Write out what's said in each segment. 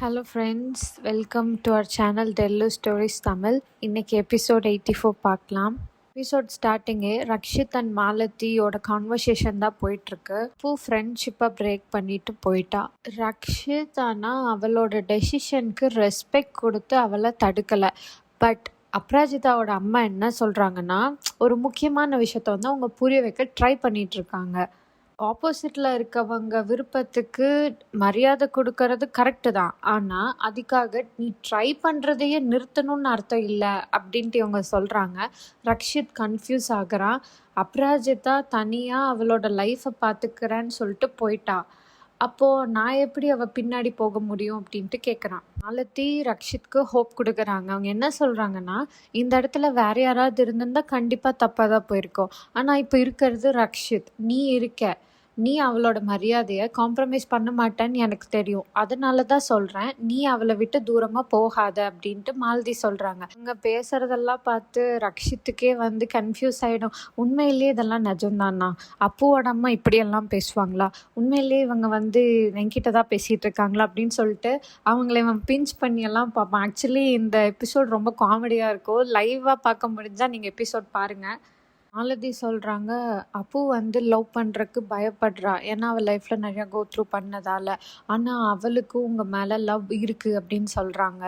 Hello friends, welcome to our channel tell stories Tamil. இன்னைக்கு episode 84 பார்க்கலாம். Episode ஸ்டார்டிங்கே Rakshit and மாலதியோட conversation தான் போயிட்டுருக்கு. ஃப்ரெண்ட்ஷிப்பை பிரேக் பண்ணிட்டு போயிட்டா. ரக்ஷித் ஆனால் அவளோட டெசிஷனுக்கு ரெஸ்பெக்ட் கொடுத்து அவளை தடுக்கலை. பட் அப்ராஜிதாவோட அம்மா என்ன சொல்கிறாங்கன்னா, ஒரு முக்கியமான விஷயத்த வந்து அவங்க புரிய வைக்க ட்ரை பண்ணிகிட்ருக்காங்க. ஆப்போசிட்டில் இருக்கவங்க விருப்பத்துக்கு மரியாதை கொடுக்கறது கரெக்டு தான். ஆனால் அதுக்காக நீ ட்ரை பண்ணுறதையே நிறுத்தணும்னு அர்த்தம் இல்லை அப்படின்ட்டு இவங்க சொல்கிறாங்க. ரக்ஷித் கன்ஃபியூஸ் ஆகுறான். அப்ராஜிதா தனியாக அவளோட லைஃப்பை பார்த்துக்கிறேன்னு சொல்லிட்டு போயிட்டா. அப்போது நான் எப்படி அவள் பின்னாடி போக முடியும் அப்படின்ட்டு கேட்குறான். மாலதி ரக்ஷித்க்கு ஹோப் கொடுக்குறாங்க. அவங்க என்ன சொல்கிறாங்கன்னா, இந்த இடத்துல வேறு யாராவது இருந்திருந்தால் கண்டிப்பாக தப்பாக தான் போயிருக்கோம். ஆனால் இப்போ இருக்கிறது ரக்ஷித், நீ இருக்க. நீ அவளோட மரியாதையை காம்ப்ரமைஸ் பண்ண மாட்டேன்னு எனக்கு தெரியும். அதனால தான் சொல்கிறேன், நீ அவளை விட்டு தூரமாக போகாத அப்படின்ட்டு மாலதி சொல்கிறாங்க. இவங்க பேசுகிறதெல்லாம் பார்த்து ரக்ஷித்துக்கே வந்து கன்ஃபியூஸ் ஆகிடும். உண்மையிலேயே இதெல்லாம் நிஜம்தானா? அப்புவோட அம்மா இப்படியெல்லாம் பேசுவாங்களா? உண்மையிலேயே இவங்க வந்து என்கிட்ட தான் பேசிகிட்டு இருக்காங்களா அப்படின்னு சொல்லிட்டு அவங்கள இவன் பிஞ்ச் பண்ணியெல்லாம் பார்ப்பான். ஆக்சுவலி இந்த எபிசோட் ரொம்ப காமெடியாக இருக்கும். லைவாக பார்க்க முடிஞ்சால் நீங்கள் எபிசோட் பாருங்கள். மாலதி சொல்கிறாங்க, அப்பு வந்து லவ் பண்ணுறக்கு பயப்படுறா. ஏன்னா அவள் லைஃப்பில் நிறையா கோ த்ரூ பண்ணதால். ஆனால் அவளுக்கு உங்கள் மேலே லவ் இருக்குது அப்படின்னு சொல்கிறாங்க.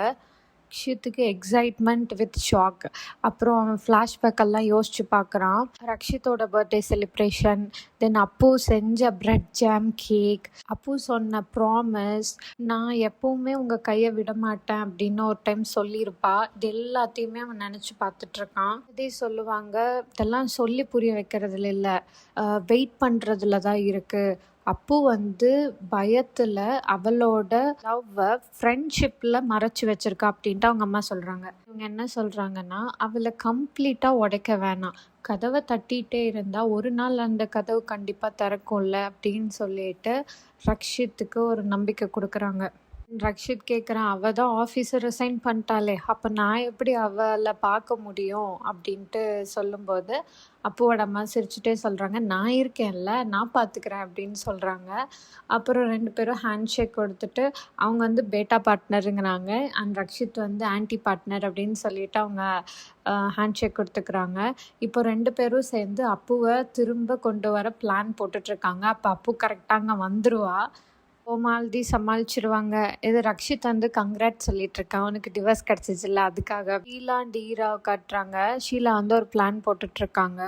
ரக்ஷித்துக்கு எக்ஸைட்மெண்ட் வித் ஷாக். அப்புறம் அவன் ஃப்ளாஷ்பேக்கெல்லாம் யோசிச்சு பார்க்குறான். ரக்ஷித்தோட பர்த்டே செலிப்ரேஷன், தென் அப்பு செஞ்ச பிரெட் ஜாம் கேக், அப்பு சொன்ன ப்ராமிஸ், நான் எப்போவுமே உங்கள் கையை விட மாட்டேன் அப்படின்னு ஒரு டைம் சொல்லியிருப்பா. இது எல்லாத்தையுமே அவன் நினச்சி பார்த்துட்ருக்கான். இதே சொல்லுவாங்க, இதெல்லாம் சொல்லி புரிய வைக்கிறதுல இல்லை, வெயிட் பண்ணுறதுல தான் இருக்குது. அப்பு வந்து பயத்தில் அவளோட லவ்வை ஃப்ரெண்ட்ஷிப்பில் மறைச்சி வச்சிருக்கா அப்படின்ட்டு அவங்க அம்மா சொல்கிறாங்க. இவங்க என்ன சொல்கிறாங்கன்னா, அவளை கம்ப்ளீட்டாக உடைக்க வேணாம், கதவை தட்டிகிட்டே இருந்தால் ஒரு நாள் அந்த கதவு கண்டிப்பாக திறக்கும்ல அப்படின்னு சொல்லிட்டு ரக்ஷித்துக்கு ஒரு நம்பிக்கை கொடுக்குறாங்க. ரக்ஷித் கேட்குறான், அவள் தான் ஆஃபீஸை ரிசைன் பண்ணிட்டாளே, அப்போ நான் எப்படி அவளை பார்க்க முடியும் அப்படின்ட்டு சொல்லும்போது அப்புவோட அம்மா சிரிச்சுட்டே சொல்கிறாங்க, நான் இருக்கேன்ல, நான் பார்த்துக்கிறேன் அப்படின்னு சொல்கிறாங்க. அப்புறம் 2 பேரும் ஹேண்ட் ஷேக் கொடுத்துட்டு அவங்க வந்து பேட்டா பார்ட்னருங்கிறாங்க அண்ட் ரக்ஷித் வந்து ஆன்டி பார்ட்னர் அப்படின்னு சொல்லிட்டு அவங்க ஹேண்ட் ஷேக் கொடுத்துக்கிறாங்க. இப்போ 2 பேரும் சேர்ந்து அப்புவை திரும்ப கொண்டு வர பிளான் போட்டுட்ருக்காங்க. அப்போ அப்பு கரெக்டாக அங்கே வந்துடுவா. மாலதி சமாளிச்சிருவாங்க. இது ரக்ஷித் வந்து கங்க்ராட் சொல்லிட்டு இருக்கான், அவனுக்கு டிவோர்ஸ் கிடச்சிச்சுல்ல அதுக்காக. ஷீலா அண்ட் ஈராவை காட்டுறாங்க. ஷீலா வந்து ஒரு பிளான் போட்டுட்ருக்காங்க.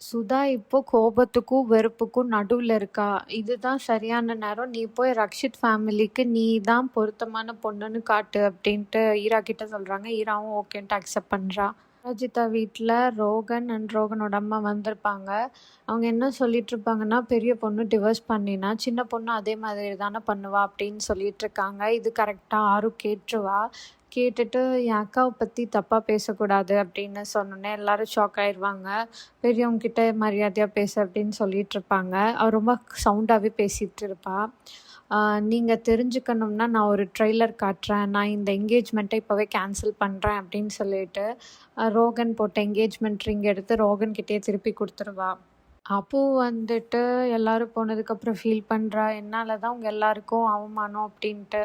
சுதா இப்போ கோபத்துக்கும் வெறுப்புக்கும் நடுவில் இருக்கா. இதுதான் சரியான நேரம், நீ போய் ரக்ஷித் ஃபேமிலிக்கு நீ தான் பொருத்தமான பொண்ணுன்னு காட்டு அப்படின்ட்டு ஈரா கிட்ட சொல்கிறாங்க. ஈராவும் ஓகேன்ட்டு அக்செப்ட் பண்ணுறா. அபராஜிதா வீட்டில் ரோகன் அண்ட் ரோகனோட அம்மா வந்திருப்பாங்க. அவங்க என்ன சொல்லிட்டு இருப்பாங்கன்னா, பெரிய பொண்ணு டிவோர்ஸ் பண்ணினா சின்ன பொண்ணு அதே மாதிரி தானே பண்ணுவா அப்படின்னு சொல்லிட்டு இருக்காங்க. இது கரெக்டாக ஆறு கேட்டுருவா. கேட்டுட்டு என் அக்காவை பற்றி தப்பாக பேசக்கூடாது அப்படின்னு சொன்னோன்னே எல்லாரும் ஷாக் ஆயிடுவாங்க. பெரியவங்க கிட்ட மரியாதையாக பேச அப்படின்னு சொல்லிட்டு இருப்பாங்க. அவள் ரொம்ப சவுண்டாகவே பேசிகிட்டு இருப்பாள். நீங்கள் தெரிஞ்சுக்கணும்னா நான் ஒரு ட்ரெய்லர் காட்டுறேன், நான் இந்த என்கேஜ்மெண்ட்டை இப்போவே கேன்சல் பண்ணுறேன் அப்படின்னு சொல்லிட்டு ரோகன் போட்ட என்கேஜ்மெண்ட் ரிங் எடுத்து ரோகன்கிட்டே திருப்பி கொடுத்துருவா. அப்பு வந்துட்டு எல்லோரும் போனதுக்கப்புறம் ஃபீல் பண்ணுறா, என்னால் தான் உங்கள் எல்லாருக்கும் அவமானம் அப்படின்ட்டு.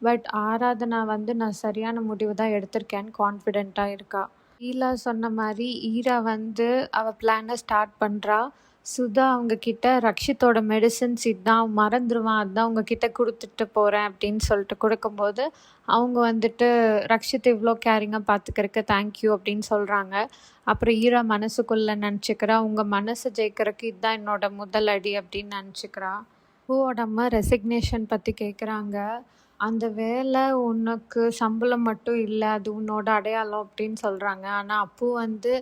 பட் ஆராதனா வந்து நான் சரியான முடிவு தான் எடுத்திருக்கேன்னு கான்ஃபிடெண்ட்டாக இருக்கா. ஈலா சொன்ன மாதிரி ஈரா வந்து அவள் பிளானை ஸ்டார்ட் பண்ணுறா. சுதா அவங்கக்கிட்ட ரக்ஷித்தோட மெடிசன்ஸ் இதுதான் மறந்துடுவான், அதுதான் உங்ககிட்ட கொடுத்துட்டு போகிறேன் அப்படின்னு சொல்லிட்டு கொடுக்கும்போது அவங்க வந்துட்டு ரக்ஷித் இவ்வளோ கேரிங்காக பார்த்துக்கிறதுக்கு தேங்க்யூ அப்படின்னு சொல்கிறாங்க. அப்புறம் ஈரா மனசுக்குள்ளே நினச்சிக்கிறா, உங்கள் மனசை ஜெயிக்கிறதுக்கு இதுதான் என்னோட முதல் அடி அப்படின்னு நினச்சிக்கிறா. பூவோட அம்மா ரெசிக்னேஷன் பற்றி கேட்குறாங்க. அந்த வேலை உனக்கு சம்பளம் மட்டும் இல்லை, அது உன்னோட அடையாளம் அப்படின்னு சொல்கிறாங்க. ஆனால் அப்பு வந்து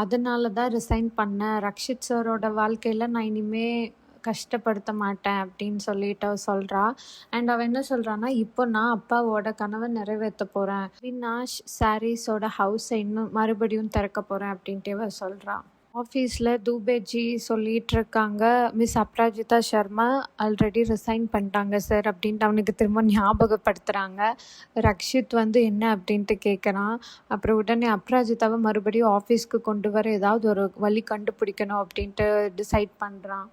அதனால தான் ரிசைன் பண்ணேன், ரக்ஷித் சாரோட வாழ்க்கையில் நான் இனிமேல் கஷ்டப்படுத்த மாட்டேன் அப்படின்னு சொல்லிட்டு அவள் சொல்கிறா. அண்ட் அவள் என்ன சொல்கிறான்னா, இப்போ நான் அப்பாவோட கனவை நிறைவேற்ற போகிறேன், வினாஷ் சாரீஸோட ஹவுஸை இன்னும் மறுபடியும் திறக்க போகிறேன் அப்படின்ட்டு அவள் சொல்கிறா. ஆஃபீஸில் தூபேஜி சொல்லிகிட்டு இருக்காங்க, மிஸ் அப்ராஜிதா சர்மா ஆல்ரெடி ரிசைன் பண்ணிட்டாங்க சார் அப்படின்ட்டு அவனுக்கு திரும்ப ஞாபகப்படுத்துகிறாங்க. ரக்ஷித் வந்து என்ன அப்படின்ட்டு கேட்குறான். அப்புறம் உடனே அப்ராஜிதாவை மறுபடியும் ஆஃபீஸ்க்கு கொண்டு வர ஏதாவது ஒரு வழி கண்டுபிடிக்கணும் அப்படின்ட்டு டிசைட் பண்ணுறான்.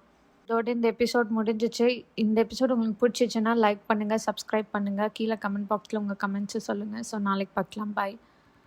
இதோட இந்த எபிசோட் முடிஞ்சிச்சு. இந்த எபிசோட் உங்களுக்கு பிடிச்சிச்சுன்னா லைக் பண்ணுங்கள், சப்ஸ்கிரைப் பண்ணுங்கள். கீழே கமெண்ட் பாக்ஸில் உங்கள் கமெண்ட்ஸை சொல்லுங்கள். ஸோ நாளைக்கு பார்க்கலாம். பாய்.